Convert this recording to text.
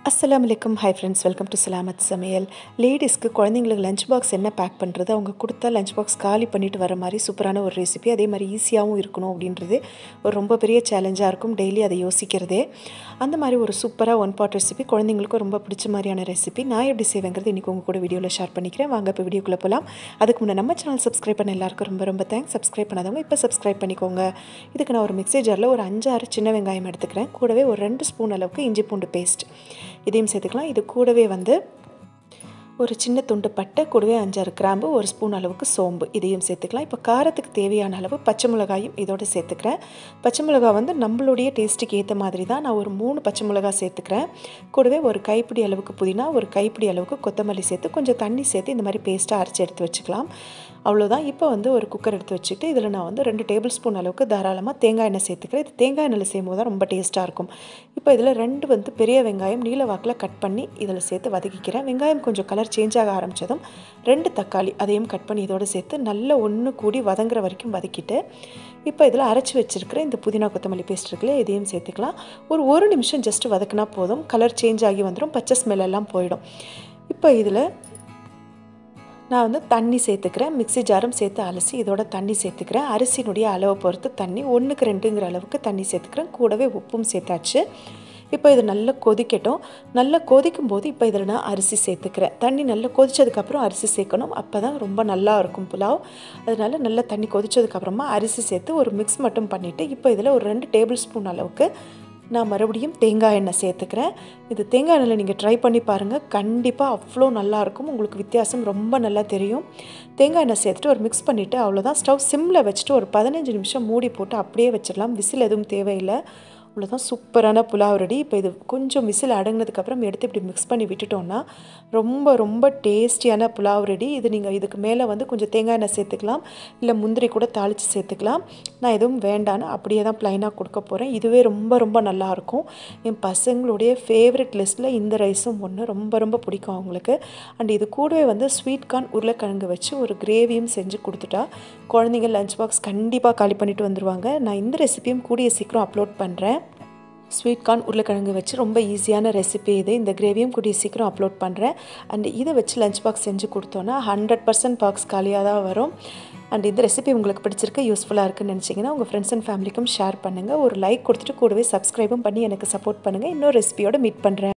அஸ்ஸலாமு அலைக்கும். Hi friends, welcome to சலாமத் சமையல். லேடிஸ்க்கு குழந்தைங்களுக்கு லஞ்ச் பாக்ஸ் என்ன பேக் பண்ணுறது, அவங்க கொடுத்தா லஞ்ச் பாக்ஸ் காலி பண்ணிட்டு வர மாதிரி சூப்பரான ஒரு ரெசிபி, அதே மாதிரி ஈஸியாகவும் இருக்கணும் அப்படின்றது ஒரு ரொம்ப பெரிய சேலஞ்சாக இருக்கும். டெய்லி அதை யோசிக்கிறதே. அந்த மாதிரி ஒரு சூப்பராக ஒன் பாட் ரெசிபி, குழந்தைங்களுக்கும் ரொம்ப பிடிச்ச மாதிரியான ரெசிபி நான் எப்படி செய்வேங்கிறது இன்றைக்கி உங்கள் கூட வீடியோவில் ஷேர் பண்ணிக்கிறேன். வாங்க இப்போ வீடியோக்குள்ளே போகலாம். அதுக்கு முன்னே நம்ம சேனல் சப்ஸ்கிரைப் பண்ண எல்லாருக்கும் ரொம்ப ரொம்ப தேங்க்ஸ். சப்ஸ்கிரைப் பண்ணாதவங்க இப்போ சப்ஸ்கிரைப் பண்ணிக்கோங்க. இதுக்கு நான் ஒரு மிக்ஸி ஜாரில் ஒரு 5-6 சின்ன வெங்காயம் எடுத்துக்கிறேன். கூடவே ஒரு 2 ஸ்பூன் அளவுக்கு இஞ்சி பூண்டு பேஸ்ட் இதையும் சேர்த்துக்கலாம். இது கூடவே ஒரு சின்ன துண்டு பட்டை, கூடவே 5-6 கிராம்பு, ஒரு ஸ்பூன் அளவுக்கு சோம்பு இதையும் சேர்த்துக்கலாம். இப்போ காரத்துக்கு தேவையான அளவு பச்சை மிளகாயும் இதோடு சேர்த்துக்கிறேன். பச்சை மிளகாய் நம்மளுடைய டேஸ்ட்டுக்கு ஏற்ற மாதிரி தான் நான் ஒரு 3 பச்சை மிளகாய் சேர்த்துக்கிறேன். கூடவே ஒரு கைப்பிடி அளவுக்கு புதினா, ஒரு கைப்பிடி அளவுக்கு கொத்தமல்லி சேர்த்து கொஞ்சம் தண்ணி சேர்த்து இந்த மாதிரி பேஸ்ட்டாக அரைச்சி எடுத்து வச்சுக்கலாம். அவ்வளோதான். இப்போ ஒரு குக்கர் எடுத்து வச்சுட்டு இதில் நான் 2 டேபிள் ஸ்பூன் அளவுக்கு தாராளமாக தேங்காய் எண்ணெய் சேர்த்துக்கிறேன். இது தேங்காய் எண்ணெயில் செய்யும்போது தான் ரொம்ப டேஸ்ட்டாக இருக்கும். இப்போ இதில் 2 பெரிய வெங்காயம் நீல வாக்கில் கட் பண்ணி இதில் சேர்த்து வதக்கிக்கிறேன். வெங்காயம் கொஞ்சம் கலர் சேஞ்ச் ஆக ஆரம்பித்ததும் 2 தக்காளி அதையும் கட் பண்ணி இதோடு சேர்த்து நல்லா ஒன்று கூடி வதங்குற வரைக்கும் வதக்கிட்டு இப்போ இதில் அரைச்சி வச்சுருக்கிற இந்த புதினா கொத்தமல்லி பேஸ்ட் இருக்குல்ல, இதையும் சேர்த்துக்கலாம். ஒரு நிமிஷம் ஜஸ்ட்டு வதக்கினா போதும். கலர் சேஞ்ச் ஆகி வந்துடும், பச்சை ஸ்மெல் எல்லாம் போயிடும். இப்போ இதில் நான் தண்ணி சேர்த்துக்கிறேன். மிக்ஸி ஜாரும் சேர்த்து அலசி இதோட தண்ணி சேர்த்துக்கிறேன். அரிசியினுடைய அளவை பொறுத்து தண்ணி 1க்கு 2ங்கிற அளவுக்கு தண்ணி சேர்த்துக்கிறேன். கூடவே உப்பும் சேர்த்தாச்சு. இப்போ இது நல்லா கொதிக்கட்டும். நல்லா கொதிக்கும் போது இப்போ இதில் நான் அரிசி சேர்த்துக்கிறேன். தண்ணி நல்லா கொதித்ததுக்கப்புறம் அரிசி சேர்க்கணும். அப்போ தான் ரொம்ப நல்லா இருக்கும் புலாவ். அதனால நல்லா தண்ணி கொதித்ததுக்கப்புறமா அரிசி சேர்த்து ஒரு மிக்ஸ் மட்டும் பண்ணிவிட்டு இப்போ இதில் ஒரு 2 டேபிள் ஸ்பூன் அளவுக்கு நான் மறுபடியும் தேங்காய் எண்ணெய் சேர்த்துக்கிறேன். இது தேங்காய் எண்ணெயில் நீங்கள் ட்ரை பண்ணி பாருங்கள். கண்டிப்பாக அவ்வளோ நல்லாயிருக்கும். உங்களுக்கு வித்தியாசம் ரொம்ப நல்லா தெரியும். தேங்காய் எண்ணெய் சேர்த்துட்டு ஒரு மிக்ஸ் பண்ணிவிட்டு அவ்வளோதான். ஸ்டவ் சிம்மில் வச்சுட்டு ஒரு 15 நிமிஷம் மூடி போட்டு அப்படியே வச்சிடலாம். விசில் எதுவும் தேவையில்லை. அவ்வளோதான், சூப்பரான புலாவ் ரெடி. இப்போ இது கொஞ்சம் விசில் அடங்கினதுக்கப்புறம் எடுத்து இப்படி மிக்ஸ் பண்ணி விட்டுட்டோன்னா ரொம்ப ரொம்ப டேஸ்டியான புலாவ் ரெடி. இது நீங்கள் இதுக்கு மேலே கொஞ்சம் தேங்காய் எண்ணெய் சேர்த்துக்கலாம், இல்லை முந்திரி கூட தாளித்து சேர்த்துக்கலாம். நான் எதுவும் வேண்டான்னு அப்படியே தான் ப்ளைனாக கொடுக்க போகிறேன். இதுவே ரொம்ப ரொம்ப நல்லாயிருக்கும். என் பசங்களுடைய ஃபேவரட் லிஸ்ட்டில் இந்த ரைஸும் ஒன்று. ரொம்ப ரொம்ப பிடிக்கும் அவங்களுக்கு. அண்ட் இது கூடவே ஸ்வீட் கார்ன் உருளைக்கிழங்கு வச்சு ஒரு கிரேவியும் செஞ்சு கொடுத்துட்டா குழந்தைங்க லஞ்ச் பாக்ஸ் கண்டிப்பாக காலி பண்ணிட்டு வந்துடுவாங்க. நான் இந்த ரெசிபியும் கூடிய சீக்கிரம் அப்லோட் பண்ணுறேன். ஸ்வீட் கார்ன் உருளைக்கிழங்கு வச்சு ரொம்ப ஈஸியான ரெசிபி இது. இந்த கிரேவியும் கூடிய சீக்கிரம் அப்லோட் பண்ணுறேன். அண்ட் இதை வச்சு லஞ்ச் பாக்ஸ் செஞ்சு கொடுத்தோன்னா 100% பாக்ஸ் காலியாக தான் வரும். அண்ட் இந்த ரெசிபி உங்களுக்கு பிடிச்சிருக்கு, யூஸ்ஃபுல்லாக இருக்குன்னு நினச்சிங்கன்னா உங்கள் ஃப்ரெண்ட்ஸ் அண்ட் ஃபேமிலிக்கும் ஷேர் பண்ணுங்கள். ஒரு லைக் கொடுத்துட்டு கூடவே சப்ஸ்கிரைபும் பண்ணி எனக்கு சப்போர்ட் பண்ணுங்கள். இன்னொரு ரெசிபியோடு மீட் பண்ணுறேன்.